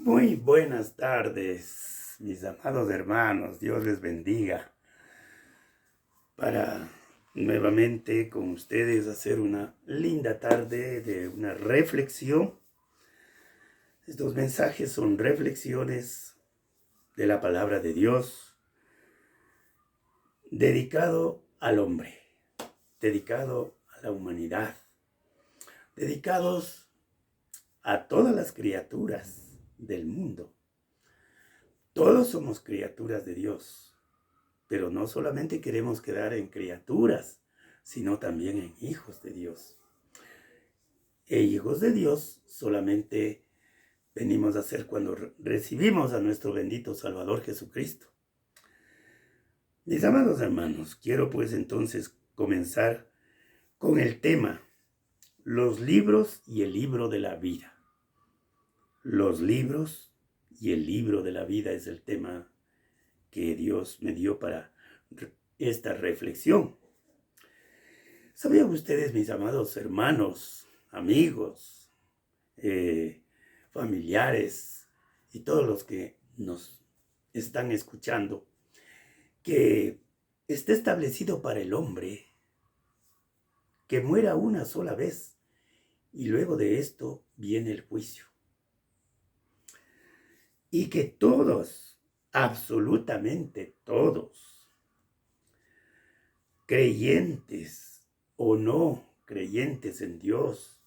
Muy buenas tardes, mis amados hermanos. Dios les bendiga para nuevamente con ustedes hacer una linda tarde de una reflexión. Estos mensajes son reflexiones de la palabra de Dios dedicado al hombre, dedicado a la humanidad, dedicados a todas las criaturas del mundo. Todos somos criaturas de Dios. Pero no solamente queremos quedar en criaturas, sino también en hijos de Dios. E hijos de Dios solamente venimos a ser cuando recibimos a nuestro bendito Salvador Jesucristo. Mis amados hermanos, quiero pues entonces comenzar con el tema, los libros y el libro de la vida. Los libros y el libro de la vida es el tema que Dios me dio para esta reflexión. ¿Sabían ustedes, mis amados hermanos, amigos, familiares y todos los que nos están escuchando, que está establecido para el hombre que muera una sola vez y luego de esto viene el juicio? Y que todos, absolutamente todos, creyentes o no creyentes en Dios,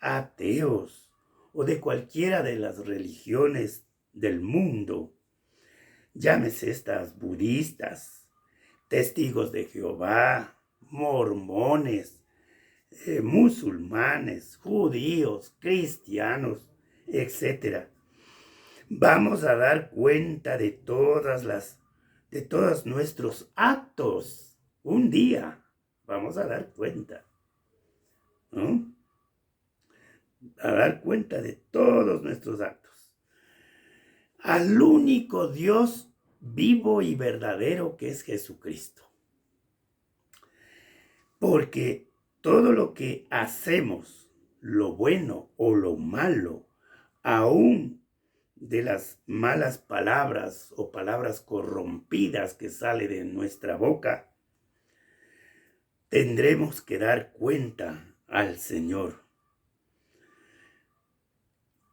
ateos o de cualquiera de las religiones del mundo, llámese estas budistas, testigos de Jehová, mormones, musulmanes, judíos, cristianos, etcétera. Vamos a dar cuenta de todos nuestros actos. Un día vamos a dar cuenta, ¿no? A dar cuenta de todos nuestros actos. Al único Dios vivo y verdadero que es Jesucristo. Porque todo lo que hacemos, lo bueno o lo malo, aún de las malas palabras o palabras corrompidas que sale de nuestra boca, tendremos que dar cuenta al Señor.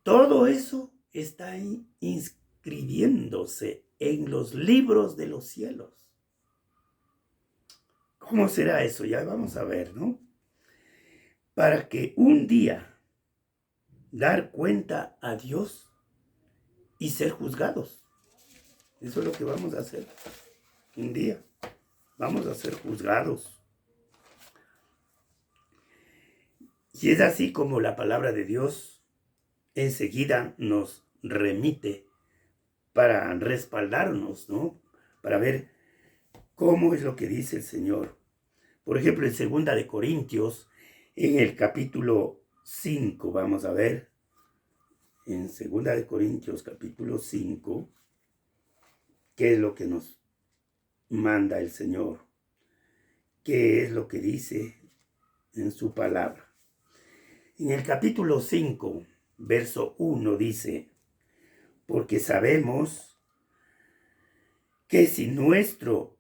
Todo eso está ahí inscribiéndose en los libros de los cielos. ¿Cómo será eso? Ya vamos a ver, ¿no? Para que un día dar cuenta a Dios y ser juzgados. Eso es lo que vamos a hacer. Un día vamos a ser juzgados. Y es así como la palabra de Dios enseguida nos remite para respaldarnos, ¿no? Para ver cómo es lo que dice el Señor. Por ejemplo, en 2 en el capítulo 5, vamos a ver, en 2 capítulo 5, qué es lo que nos manda el Señor, qué es lo que dice en su palabra. En el capítulo 5, verso 1 dice, porque sabemos que si nuestra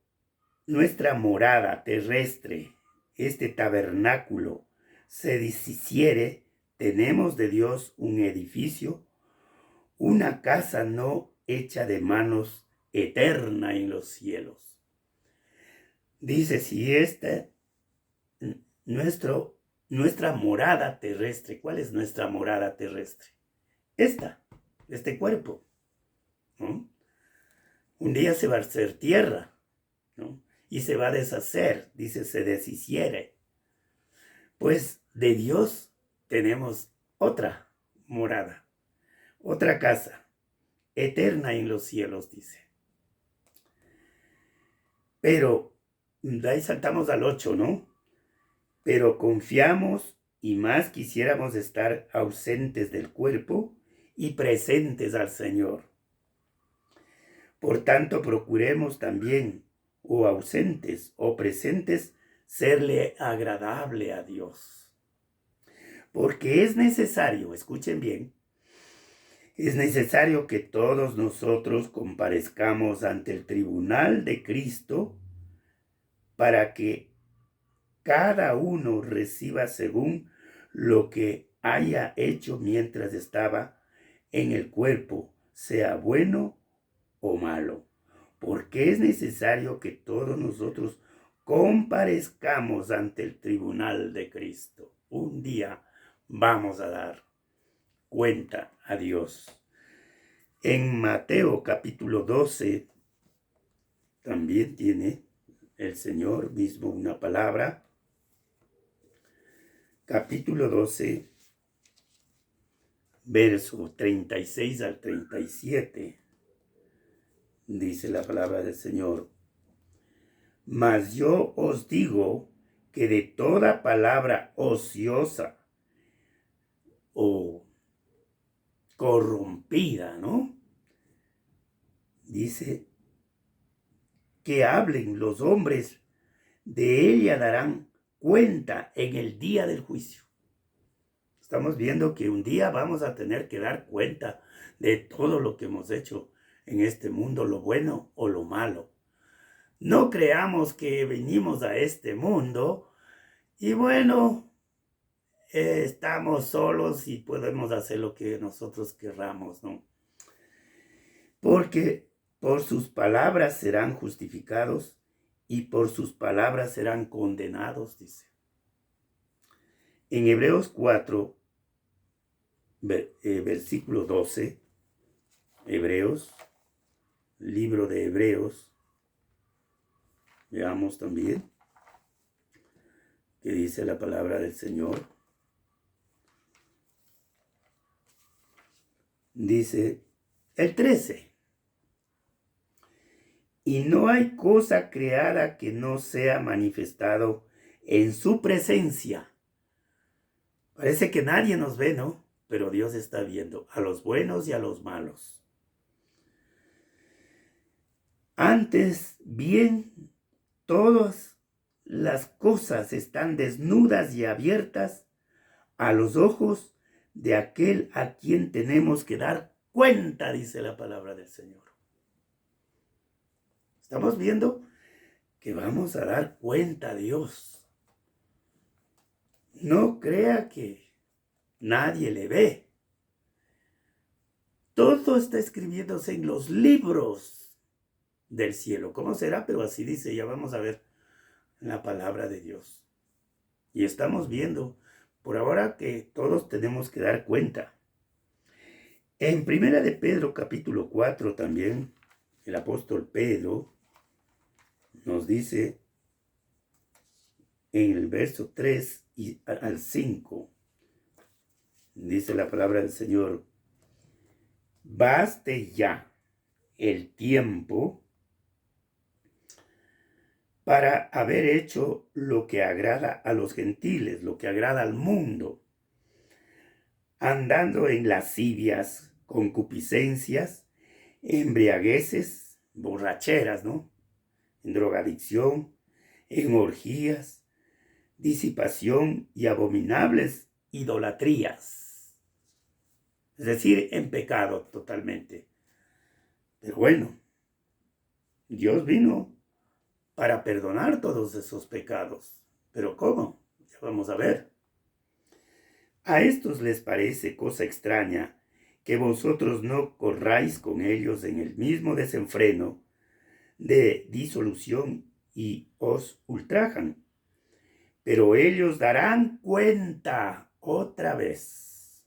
morada terrestre, este tabernáculo, se deshiciere, tenemos de Dios un edificio, una casa no hecha de manos, eterna en los cielos. Dice, si nuestra morada terrestre, ¿cuál es nuestra morada terrestre? Este cuerpo, ¿no? Un día se va a hacer tierra, ¿no? Y se va a deshacer, dice, se deshiciere. Pues de Dios tenemos otra morada, otra casa, eterna en los cielos, dice. Pero, de ahí saltamos al 8, ¿no? Pero confiamos y más quisiéramos estar ausentes del cuerpo y presentes al Señor. Por tanto, procuremos también, o ausentes o presentes, serle agradable a Dios. Porque es necesario, escuchen bien, Es necesario que todos nosotros comparezcamos ante el tribunal de Cristo para que cada uno reciba según lo que haya hecho mientras estaba en el cuerpo, sea bueno o malo. Porque es necesario que todos nosotros comparezcamos ante el tribunal de Cristo. Un día vamos a dar cuenta a Dios. En Mateo capítulo 12 también tiene el Señor mismo una palabra. Capítulo 12, verso 36 al 37, dice la palabra del Señor. Mas yo os digo que de toda palabra ociosa o corrompida, ¿no? Dice que hablen los hombres, de ella darán cuenta en el día del juicio. Estamos viendo que un día vamos a tener que dar cuenta de todo lo que hemos hecho en este mundo, lo bueno o lo malo. No creamos que venimos a este mundo y bueno, estamos solos y podemos hacer lo que nosotros querramos, ¿no? Porque por sus palabras serán justificados y por sus palabras serán condenados, dice. En Hebreos 4, versículo 12, Hebreos, libro de Hebreos, veamos también qué dice la palabra del Señor. Dice el 13. Y no hay cosa creada que no sea manifestado en su presencia. Parece que nadie nos ve, ¿no? Pero Dios está viendo a los buenos y a los malos. Antes bien, todas las cosas están desnudas y abiertas a los ojos de aquel a quien tenemos que dar cuenta, dice la palabra del Señor. Estamos viendo que vamos a dar cuenta a Dios. No crea que nadie le ve. Todo está escribiéndose en los libros del cielo. ¿Cómo será? Pero así dice, ya vamos a ver la palabra de Dios. Y estamos viendo por ahora que todos tenemos que dar cuenta. En Primera de Pedro capítulo 4 también, el apóstol Pedro nos dice en el verso 3 y al 5, dice la palabra del Señor: baste ya el tiempo para haber hecho lo que agrada a los gentiles, lo que agrada al mundo, andando en lascivias, concupiscencias, embriagueces, borracheras, ¿no? En drogadicción, en orgías, disipación y abominables idolatrías. Es decir, en pecado totalmente. Pero bueno, Dios vino para perdonar todos esos pecados. ¿Pero cómo? Ya vamos a ver. A estos les parece cosa extraña que vosotros no corráis con ellos en el mismo desenfreno de disolución y os ultrajan. Pero ellos darán cuenta otra vez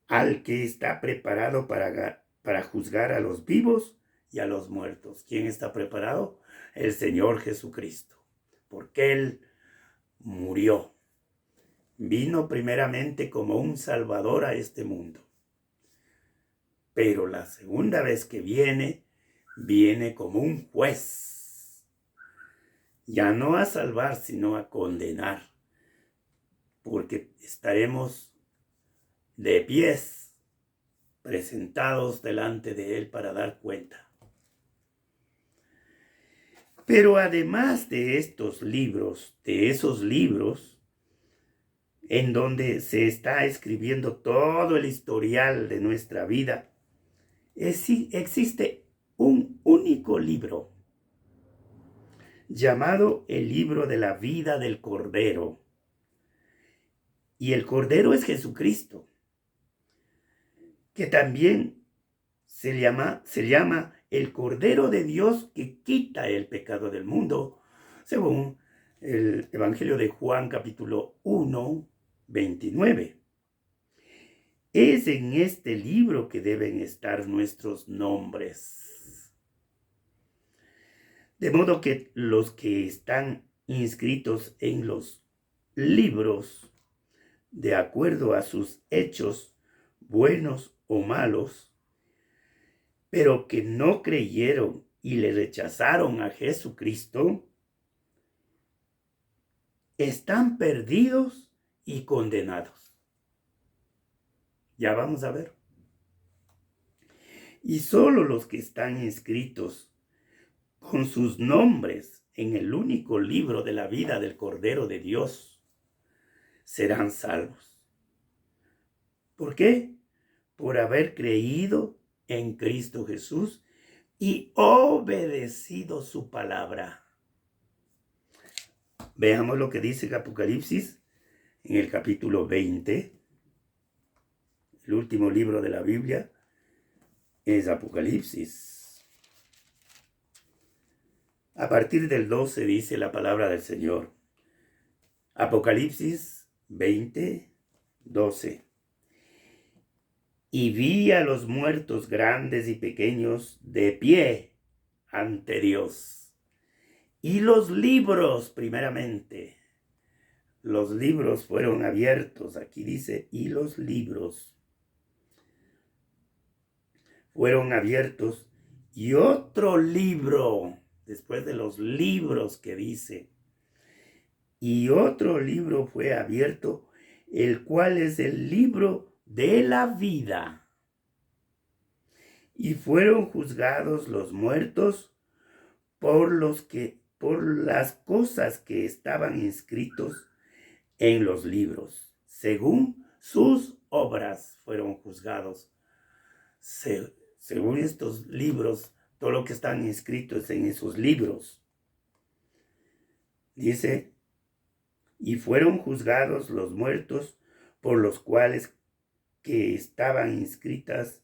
al que está preparado para juzgar a los vivos y a los muertos. ¿Quién está preparado? El Señor Jesucristo. Porque Él murió. Vino primeramente como un salvador a este mundo. Pero la segunda vez que viene, viene como un juez. Ya no a salvar, sino a condenar. Porque estaremos de pies, presentados delante de Él para dar cuenta. Pero además de estos libros, de esos libros, en donde se está escribiendo todo el historial de nuestra vida, existe un único libro llamado el libro de la vida del Cordero. Y el Cordero es Jesucristo, que también se llama el Cordero de Dios que quita el pecado del mundo, según el Evangelio de Juan capítulo 1, 29. Es en este libro que deben estar nuestros nombres. De modo que los que están inscritos en los libros, de acuerdo a sus hechos, buenos o malos, pero que no creyeron y le rechazaron a Jesucristo, están perdidos y condenados. Ya vamos a ver. Y solo los que están inscritos con sus nombres en el único libro de la vida del Cordero de Dios serán salvos. ¿Por qué? Por haber creído en Cristo Jesús y obedecido su palabra. Veamos lo que dice Apocalipsis en el capítulo 20. El último libro de la Biblia es Apocalipsis. A partir del 12 dice la palabra del Señor. Apocalipsis 20, 12. Y vi a los muertos grandes y pequeños de pie ante Dios. Y los libros, primeramente, los libros fueron abiertos. Aquí dice, y los libros fueron abiertos. Y otro libro, después de los libros que dice, y otro libro fue abierto, el cual es el libro de la vida. Y fueron juzgados los muertos por las cosas que estaban inscritos en los libros. Según sus obras fueron juzgados. Según estos libros, todo lo que están inscritos en esos libros. Dice, y fueron juzgados los muertos por los cuales que estaban inscritas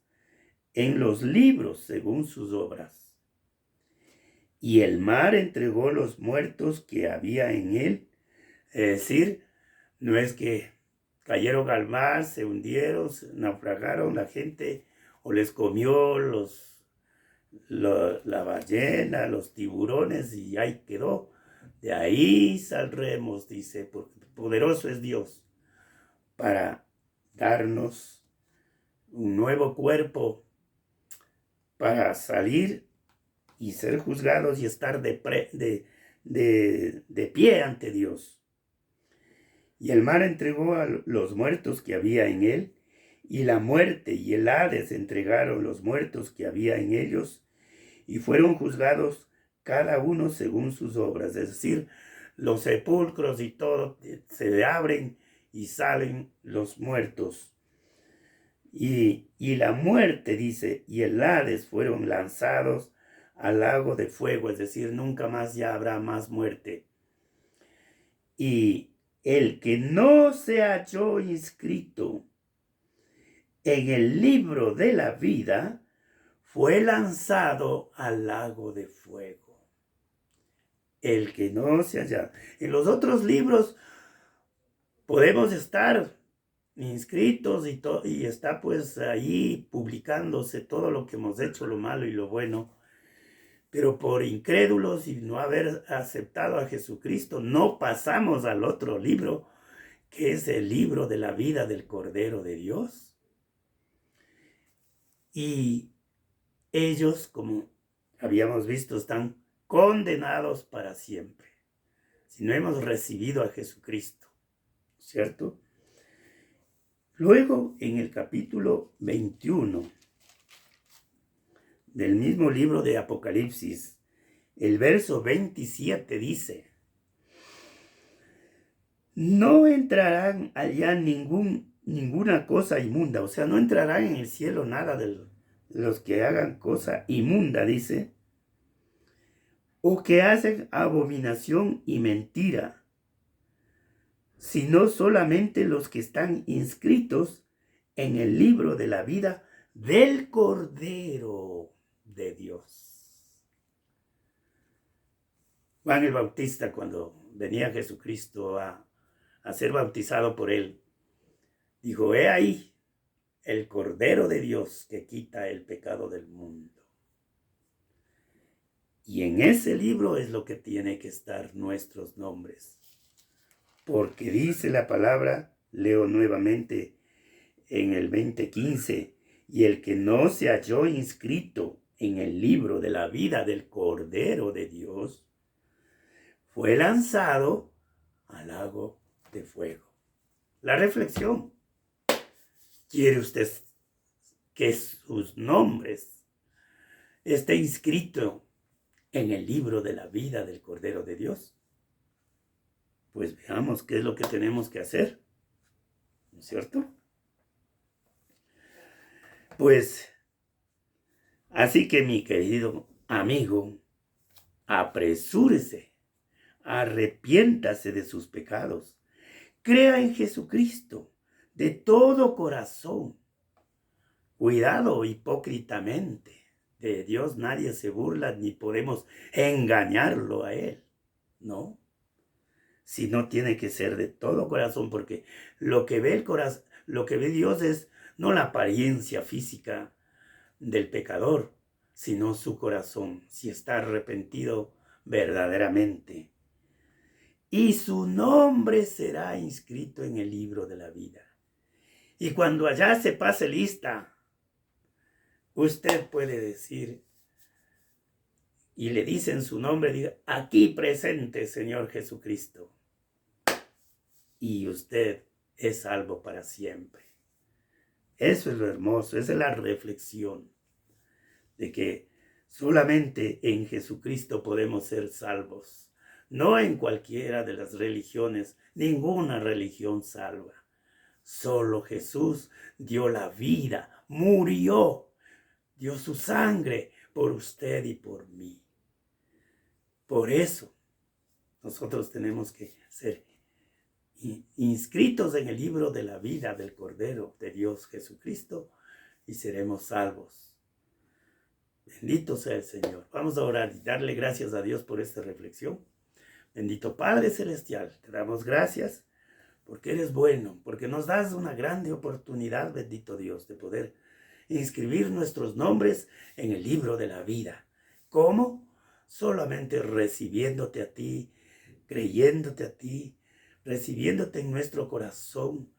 en los libros según sus obras. Y el mar entregó los muertos que había en él. Es decir, no es que cayeron al mar, se hundieron, se naufragaron, la gente o les comió la ballena, los tiburones y ahí quedó. De ahí saldremos, dice, porque poderoso es Dios para darnos un nuevo cuerpo, para salir y ser juzgados y estar de pie ante Dios. Y el mar entregó a los muertos que había en él, y la muerte y el Hades entregaron los muertos que había en ellos, y fueron juzgados cada uno según sus obras. Es decir, los sepulcros y todo se abren y salen los muertos. Y la muerte, dice, y el Hades fueron lanzados al lago de fuego, es decir, nunca más ya habrá más muerte. Y el que no se halló inscrito en el libro de la vida fue lanzado al lago de fuego. El que no se halló. En los otros libros podemos estar inscritos y está pues ahí publicándose todo lo que hemos hecho, lo malo y lo bueno. Pero por incrédulos y no haber aceptado a Jesucristo, no pasamos al otro libro, que es el libro de la vida del Cordero de Dios. Y ellos, como habíamos visto, están condenados para siempre, si no hemos recibido a Jesucristo, ¿cierto? Luego, en el capítulo 21 del mismo libro de Apocalipsis, el verso 27 dice, no entrarán allá ninguna cosa inmunda. O sea, no entrarán en el cielo nada de los que hagan cosa inmunda, dice, o que hacen abominación y mentira, sino solamente los que están inscritos en el libro de la vida del Cordero de Dios. Juan el Bautista, cuando venía Jesucristo a ser bautizado por él, dijo: he ahí el Cordero de Dios que quita el pecado del mundo. Y en ese libro es lo que tiene que estar nuestros nombres. Porque dice la palabra, leo nuevamente en el 20:15, y el que no se halló inscrito en el libro de la vida del Cordero de Dios, fue lanzado al lago de fuego. La reflexión: ¿quiere usted que sus nombres estén inscritos en el libro de la vida del Cordero de Dios? Pues veamos qué es lo que tenemos que hacer, ¿no es cierto? Pues, así que mi querido amigo, apresúrese, arrepiéntase de sus pecados, crea en Jesucristo de todo corazón. Cuidado hipócritamente. De Dios nadie se burla ni podemos engañarlo a Él, ¿no? Sino tiene que ser de todo corazón, porque lo que ve el corazón, lo que ve Dios es no la apariencia física del pecador, sino su corazón, si está arrepentido verdaderamente. Y su nombre será inscrito en el libro de la vida. Y cuando allá se pase lista, usted puede decir, y le dicen su nombre, diga: aquí presente, Señor Jesucristo. Y usted es salvo para siempre. Eso es lo hermoso, esa es la reflexión, de que solamente en Jesucristo podemos ser salvos. No en cualquiera de las religiones, ninguna religión salva. Solo Jesús dio la vida, murió, dio su sangre por usted y por mí. Por eso nosotros tenemos que ser inscritos en el libro de la vida del Cordero de Dios Jesucristo y seremos salvos. Bendito sea el Señor. Vamos a orar y darle gracias a Dios por esta reflexión. Bendito Padre Celestial, te damos gracias porque eres bueno, porque nos das una grande oportunidad, bendito Dios, de poder inscribir nuestros nombres en el libro de la vida. ¿Cómo? Solamente recibiéndote a ti, creyéndote a ti, recibiéndote en nuestro corazón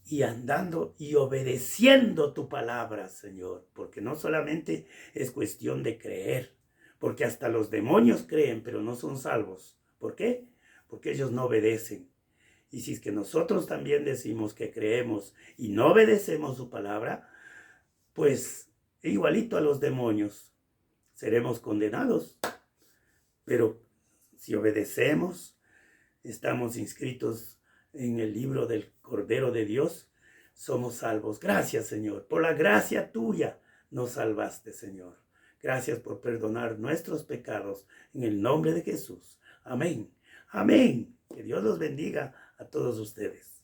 y andando y obedeciendo tu palabra, Señor. Porque no solamente es cuestión de creer, porque hasta los demonios creen, pero no son salvos. ¿Por qué? Porque ellos no obedecen. Y si es que nosotros también decimos que creemos y no obedecemos su palabra, pues igualito a los demonios, seremos condenados. Pero si obedecemos, estamos inscritos en el libro del Cordero de Dios, somos salvos. Gracias, Señor. Por la gracia tuya nos salvaste, Señor. Gracias por perdonar nuestros pecados en el nombre de Jesús. Amén. Amén. Que Dios los bendiga a todos ustedes.